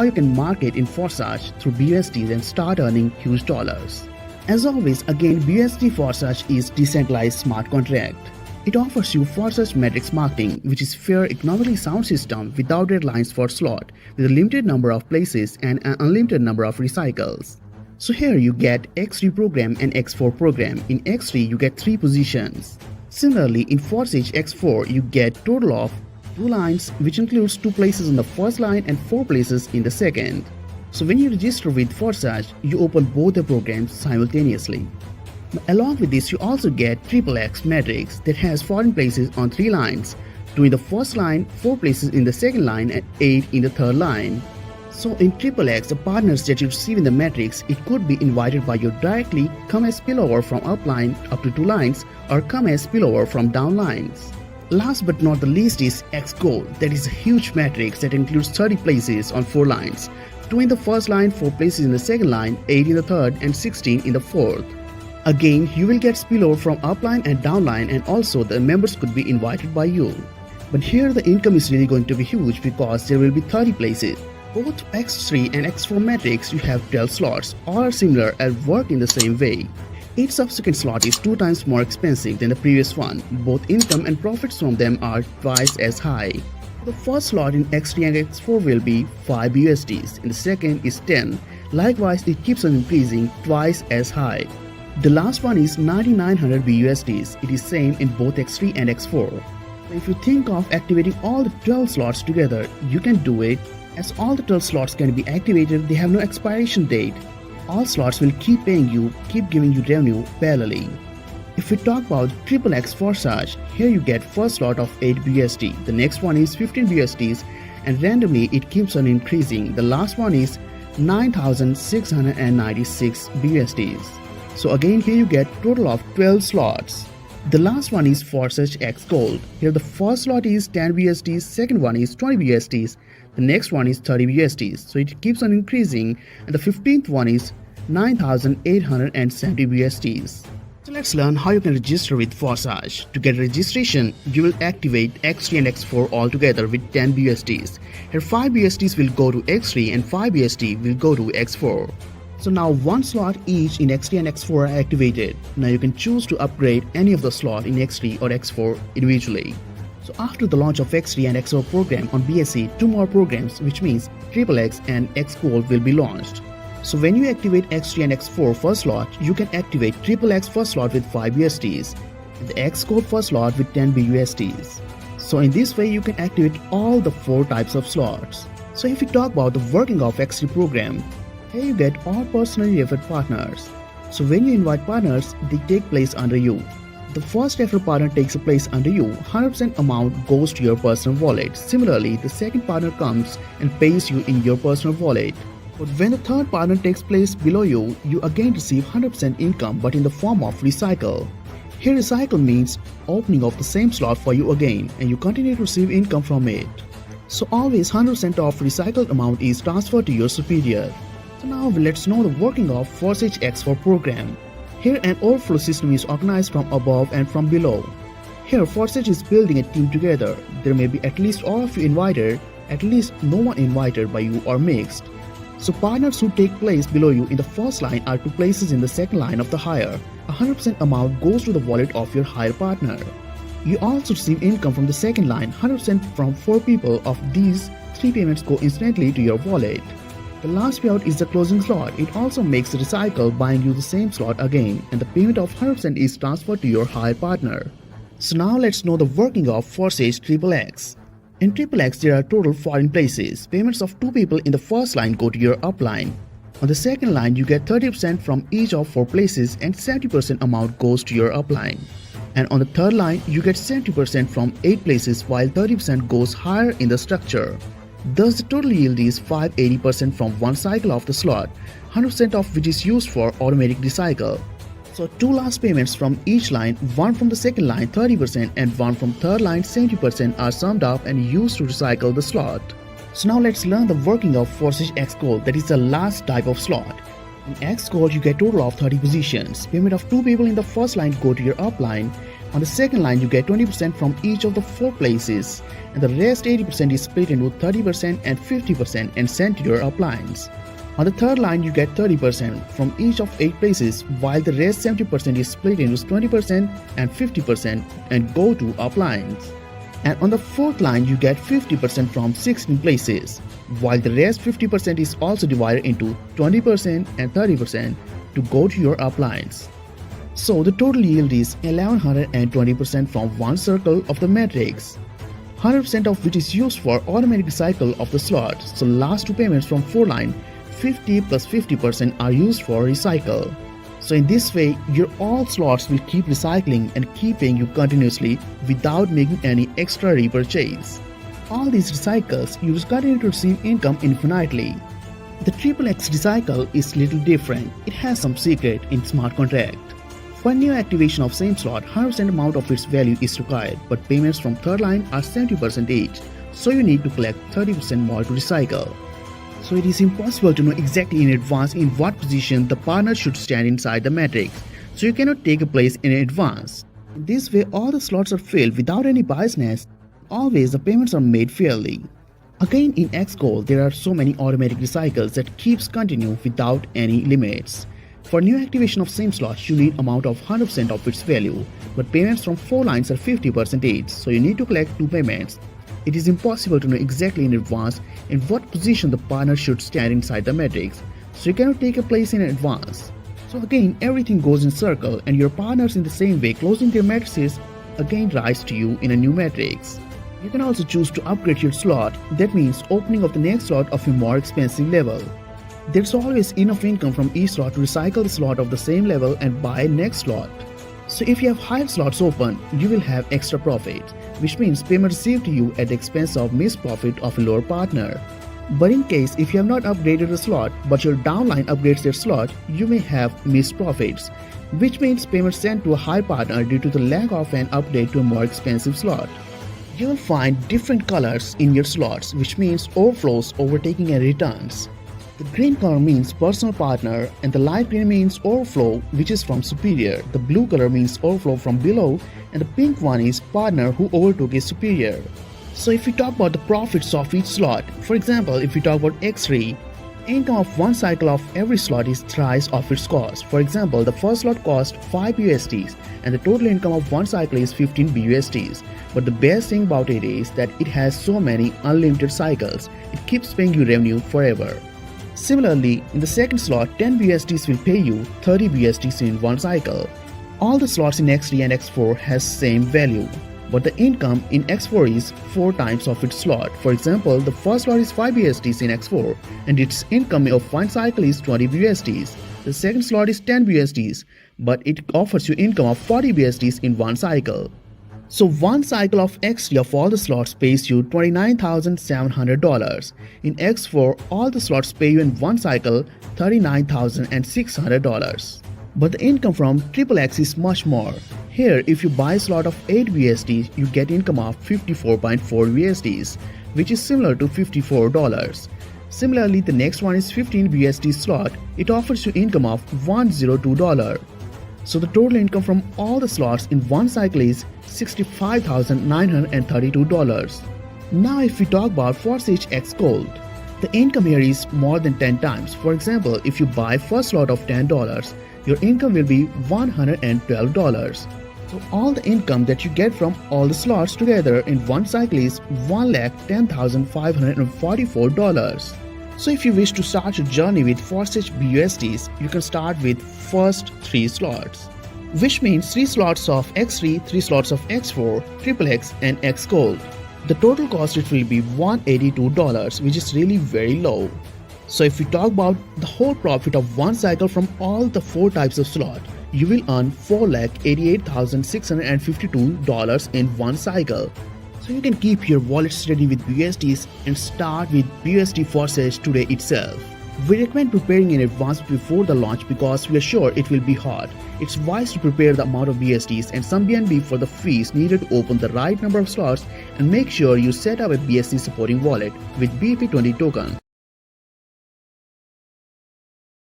how you can market in FORSAGE through BUSDs and start earning huge dollars. As always, again, BUSD FORSAGE is decentralized smart contract. It offers you FORSAGE metrics marketing, which is fair, economically sound system without deadlines for slot, with a limited number of places and an unlimited number of recycles. So here you get X3 program and X4 program. In X3 you get 3 positions. Similarly, in FORSAGE X4 you get total of 2 lines, which includes 2 places on the first line and 4 places in the second. So when you register with FORSAGE, you open both the programs simultaneously. Now, along with this, you also get XXX matrix that has 14 places on 3 lines, 2 in the first line, 4 places in the second line and 8 in the third line. So in XXX, the partners that you receive in the matrix, it could be invited by you directly, come as spillover from up line up to 2 lines, or come as spillover from down lines. Last but not the least is X Gold. That is a huge matrix that includes 30 places on 4 lines, 2 in the first line, 4 places in the second line, 8 in the third and 16 in the fourth. Again, you will get spillover from upline and downline, and also the members could be invited by you. But here the income is really going to be huge because there will be 30 places. Both X3 and X4 matrix you have 12 slots, all are similar and work in the same way. Each subsequent slot is 2 times more expensive than the previous one. Both income and profits from them are twice as high. The first slot in X3 and X4 will be 5 USDs and the second is 10. Likewise, it keeps on increasing twice as high. The last one is 9900 BUSDs. It is same in both X3 and X4. If you think of activating all the 12 slots together, you can do it. As all the 12 slots can be activated, they have no expiration date. All slots will keep paying you, keep giving you revenue parallelly. If we talk about XXX FORSAGE, here you get first slot of 8 BUSD, the next one is 15 BUSDs, and randomly it keeps on increasing. The last one is 9696 BUSDs. So again, here you get total of 12 slots. The last one is FORSAGE X Gold. Here the first slot is 10 BUSDs, second one is 20 BUSDs, the next one is 30 BUSDs. So it keeps on increasing, and the 15th one is 9870 BUSDs. So let's learn how you can register with FORSAGE. To get registration, you will activate X3 and X4 all together with 10 BUSDs. Here 5 BUSDs will go to X3 and 5 BUSD will go to X4. So now 1 slot each in X3 and X4 are activated. Now you can choose to upgrade any of the slot in X3 or X4 individually. So after the launch of X3 and X4 program on BSC, 2 more programs, which means XXX and X Gold, will be launched. So when you activate X3 and X4 first slot, you can activate XXX first slot with 5 USDs and the X Gold first slot with 10 BUSDs. So in this way you can activate all the 4 types of slots. So if we talk about the working of X3 program, here you get all personally referred partners. So when you invite partners, they take place under you. The first referral partner takes a place under you, 100% amount goes to your personal wallet. Similarly, the second partner comes and pays you in your personal wallet. But when the third partner takes place below you, you again receive 100% income, but in the form of recycle. Here recycle means opening of the same slot for you again, and you continue to receive income from it. So always 100% of recycled amount is transferred to your superior. So now let's know the working of FORSAGE X4 program. Here an overflow system is organized from above and from below. Here FORSAGE is building a team together. There may be at least all of you invited, at least no one invited by you or mixed. So partners who take place below you in the first line are 2 places in the second line of the hire. 100% amount goes to the wallet of your hire partner. You also receive income from the second line, 100% from 4 people. Of these, 3 payments go instantly to your wallet. The last payout is the closing slot. It also makes recycle buying you the same slot again, and the payment of 100% is transferred to your hire partner. So now let's know the working of FORSAGE XXX. In XXX, there are total 14 places. Payments of 2 people in the first line go to your upline. On the second line, you get 30% from each of 4 places and 70% amount goes to your upline. And on the third line, you get 70% from 8 places while 30% goes higher in the structure. Thus, the total yield is 580% from one cycle of the slot, 100% of which is used for automatic recycle. So 2 last payments from each line, one from the second line 30% and one from third line 70% are summed up and used to recycle the slot. So now let's learn the working of FORSAGE X Gold, that is the last type of slot. In X Gold you get total of 30 positions. Payment of 2 people in the first line go to your upline. On the second line, you get 20% from each of the 4 places, and the rest 80% is split into 30% and 50% and sent to your uplines. On the third line, you get 30% from each of 8 places, while the rest 70% is split into 20% and 50% and go to uplines. And on the fourth line, you get 50% from 16 places, while the rest 50% is also divided into 20% and 30% to go to your uplines. So the total yield is 1120% from one circle of the matrix, 100% of which is used for automatic recycle of the slot. So last 2 payments from 4 line, 50 plus 50% are used for recycle. So in this way, your all slots will keep recycling and keep paying you continuously without making any extra repurchase. All these recycles, you will continue to receive income infinitely. The XXX recycle is little different. It has some secret in smart contract. For new activation of same slot, 100% amount of its value is required, but payments from third line are 70% each, so you need to collect 30% more to recycle. So it is impossible to know exactly in advance in what position the partner should stand inside the matrix, so you cannot take a place in advance. In this way, all the slots are filled without any biasness. Always the payments are made fairly. Again, in Xgold, there are so many automatic recycles that keeps continue without any limits. For new activation of same slot, you need amount of 100% of its value, but payments from 4 lines are 50% each, so you need to collect 2 payments. It is impossible to know exactly in advance in what position the partner should stand inside the matrix, so you cannot take a place in advance. So again, everything goes in circle and your partners in the same way closing their matrices again rise to you in a new matrix. You can also choose to upgrade your slot, that means opening of the next slot of a more expensive level. There's always enough income from each slot to recycle the slot of the same level and buy next slot. So if you have higher slots open, you will have extra profit, which means payment received to you at the expense of missed profit of a lower partner. But in case if you have not upgraded a slot but your downline upgrades their slot, you may have missed profits, which means payment sent to a high partner due to the lack of an update to a more expensive slot. You will find different colors in your slots, which means overflows, overtaking and returns. The green color means personal partner and the light green means overflow, which is from superior. The blue color means overflow from below and the pink one is partner who overtook his superior. So if we talk about the profits of each slot, for example, if we talk about X3, income of one cycle of every slot is thrice of its cost. For example, the first slot cost 5 USDs and the total income of one cycle is 15 BUSDs. But the best thing about it is that it has so many unlimited cycles, it keeps paying you revenue forever. Similarly, in the second slot, 10 BUSDs will pay you 30 BUSDs in one cycle. All the slots in X3 and X4 has same value, but the income in X4 is 4 times of its slot. For example, the first slot is 5 BUSDs in X4 and its income of one cycle is 20 BUSDs. The second slot is 10 BUSDs, but it offers you income of 40 BUSDs in one cycle. So one cycle of X3 of all the slots pays you $29,700. In X4, all the slots pay you in one cycle $39,600. But the income from XXX is much more. Here, if you buy a slot of 8 BUSDs, you get income of 54.4 USDs, which is similar to $54. Similarly, the next one is 15 BUSD slot. It offers you income of $102. So the total income from all the slots in one cycle is $65,932. Now if we talk about FORSAGE X Gold, the income here is more than 10 times. For example, if you buy first slot of $10, your income will be $112. So all the income that you get from all the slots together in one cycle is $110,544. So if you wish to start your journey with FORSAGE BUSDs, you can start with first 3 slots, which means 3 slots of X3, 3 slots of X4, XXX and X Gold. The total cost it will be $182, which is really very low. So if we talk about the whole profit of one cycle from all the 4 types of slot, you will earn $488,652 in one cycle. So you can keep your wallet steady with BUSDs and start with BUSD FORSAGE today itself. We recommend preparing in advance before the launch because we are sure it will be hard. It's wise to prepare the amount of BUSDs and some BNB for the fees needed to open the right number of slots, and make sure you set up a BSD supporting wallet with BP20 token.